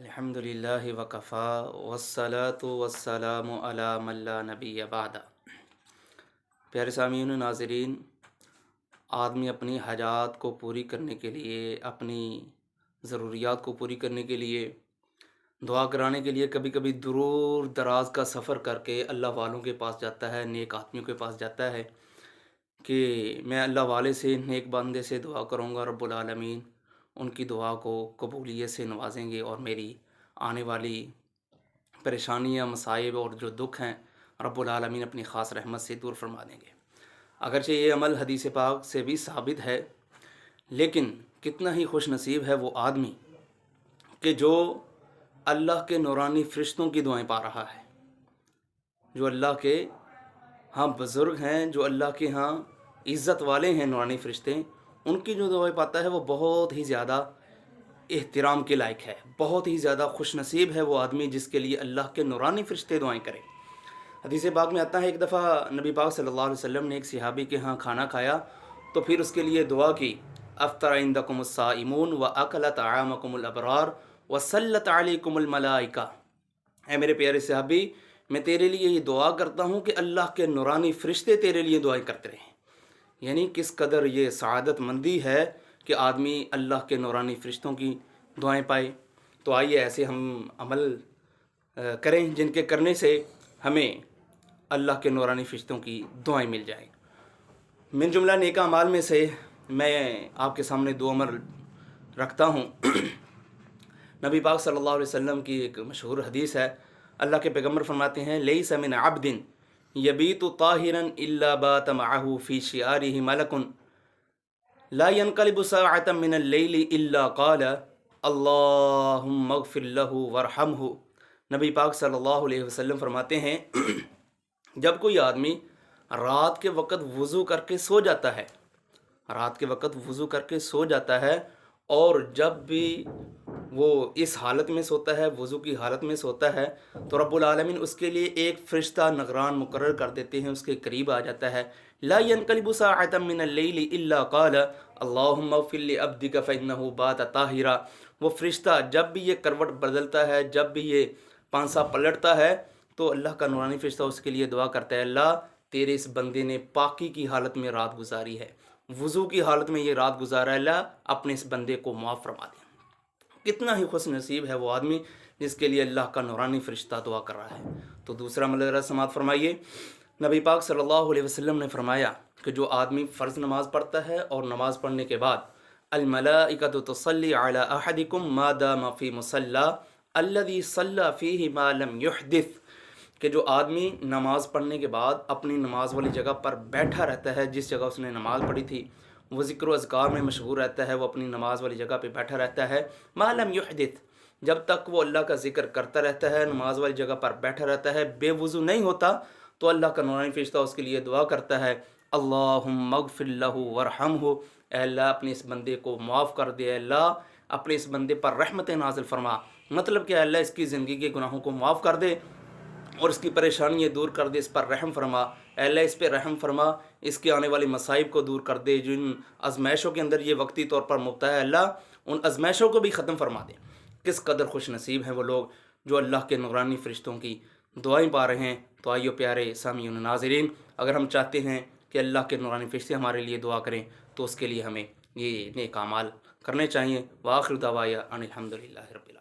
الحمدللہ وکفا والصلاة والسلام علی من لا نبی بعد۔ پیارے سامعین و ناظرین، آدمی اپنی حاجات کو پوری کرنے کے لیے، اپنی ضروریات کو پوری کرنے کے لیے، دعا کرانے کے لیے کبھی کبھی دور دراز کا سفر کر کے اللہ والوں کے پاس جاتا ہے، نیک آدمیوں کے پاس جاتا ہے کہ میں اللہ والے سے، نیک بندے سے دعا کروں گا، رب العالمین ان کی دعا کو قبولیت سے نوازیں گے اور میری آنے والی پریشانیاں، مصائب اور جو دکھ ہیں رب العالمین اپنی خاص رحمت سے دور فرما دیں گے۔ اگرچہ یہ عمل حدیث پاک سے بھی ثابت ہے، لیکن کتنا ہی خوش نصیب ہے وہ آدمی کہ جو اللہ کے نورانی فرشتوں کی دعائیں پا رہا ہے، جو اللہ کے ہاں بزرگ ہیں، جو اللہ کے ہاں عزت والے ہیں نورانی فرشتے، ان کی جو دعائیں پاتا ہے وہ بہت ہی زیادہ احترام کے لائق ہے، بہت ہی زیادہ خوش نصیب ہے وہ آدمی جس کے لیے اللہ کے نورانی فرشتے دعائیں کریں۔ حدیث پاک میں آتا ہے ایک دفعہ نبی پاک صلی اللہ علیہ وسلم نے ایک صحابی کے ہاں کھانا کھایا تو پھر اس کے لیے دعا کی، افطر عندکم الصائمون واکل طعامکم الابرار وصلت علیکم الملائکہ۔ اے میرے پیارے صحابی، میں تیرے لیے یہ دعا کرتا ہوں کہ اللہ کے نورانی فرشتے تیرے لیے دعائیں کرتے رہیں۔ یعنی کس قدر یہ سعادت مندی ہے کہ آدمی اللہ کے نورانی فرشتوں کی دعائیں پائے۔ تو آئیے ایسے ہم عمل کریں جن کے کرنے سے ہمیں اللہ کے نورانی فرشتوں کی دعائیں مل جائیں۔ من جملہ نیک اعمال میں سے میں آپ کے سامنے دو عمل رکھتا ہوں۔ نبی پاک صلی اللہ علیہ وسلم کی ایک مشہور حدیث ہے، اللہ کے پیغمبر فرماتے ہیں لیس من عبد یبیت طاہرا الا بات معه فی شعاره ملک لا ينقلب ساعة من اللیل الا قال اللہم اغفر له وارحمه۔ نبی پاک صلی اللہ علیہ وسلم فرماتے ہیں جب کوئی آدمی رات کے وقت وضو کر کے سو جاتا ہے، رات کے وقت وضو کر کے سو جاتا ہے، اور جب بھی وہ اس حالت میں سوتا ہے، وضو کی حالت میں سوتا ہے، تو رب العالمین اس کے لیے ایک فرشتہ نگران مقرر کر دیتے ہیں، اس کے قریب آ جاتا ہے، لا ينقلب ساعة من اللیل الا قال اللہم اغفر لعبدک فانہ بات طاہرا۔ وہ فرشتہ جب بھی یہ کروٹ بدلتا ہے، جب بھی یہ پانسا پلٹتا ہے، تو اللہ کا نورانی فرشتہ اس کے لیے دعا کرتا ہے، اللہ تیرے اس بندے نے پاکی کی حالت میں رات گزاری ہے، وضو کی حالت میں یہ رات گزارا ہے، اللہ اپنے اس بندے کو معاف فرما دے۔ کتنا ہی خوش نصیب ہے وہ آدمی جس کے لیے اللہ کا نورانی فرشتہ دعا کر رہا ہے۔ تو دوسرا عمل سماعت فرمائیے، نبی پاک صلی اللہ علیہ وسلم نے فرمایا کہ جو آدمی فرض نماز پڑھتا ہے اور نماز پڑھنے کے بعد الملائکۃ تصلی علی احدکم ما دام فی مصلی الذی صلی فیہ ما لم یحدث، کہ جو آدمی نماز پڑھنے کے بعد اپنی نماز والی جگہ پر بیٹھا رہتا ہے، جس جگہ اس نے نماز پڑھی تھی، وہ ذکر و اذکار میں مشغول رہتا ہے، وہ اپنی نماز والی جگہ پہ بیٹھا رہتا ہے، ما لم یحدث، جب تک وہ اللہ کا ذکر کرتا رہتا ہے، نماز والی جگہ پر بیٹھا رہتا ہے، بے وضو نہیں ہوتا، تو اللہ کا نورانی فرشتہ اس کے لیے دعا کرتا ہے، اللہم اغفر لہ وارحمہ، اے اللہ اپنے اس بندے کو معاف کر دے، اے اللہ اپنے اس بندے پر رحمت نازل فرما۔ مطلب کہ اللہ اس کی زندگی کے گناہوں کو معاف کر دے اور اس کی پریشانیاں دور کر دے، اس پر رحم فرما، اے اللہ اس پہ رحم فرما، اس کے آنے والی مصائب کو دور کر دے، جن ازمائشوں کے اندر یہ وقتی طور پر مبتلا ہے، اللہ ان ازمائشوں کو بھی ختم فرما دے۔ کس قدر خوش نصیب ہیں وہ لوگ جو اللہ کے نورانی فرشتوں کی دعائیں پا رہے ہیں۔ تو آئیو پیارے سامعین و ناظرین، اگر ہم چاہتے ہیں کہ اللہ کے نورانی فرشتے ہمارے لیے دعا کریں تو اس کے لیے ہمیں یہ نیک اعمال کرنے چاہیے۔ وآخر دعوایا ان الحمدللہ رب العالمین۔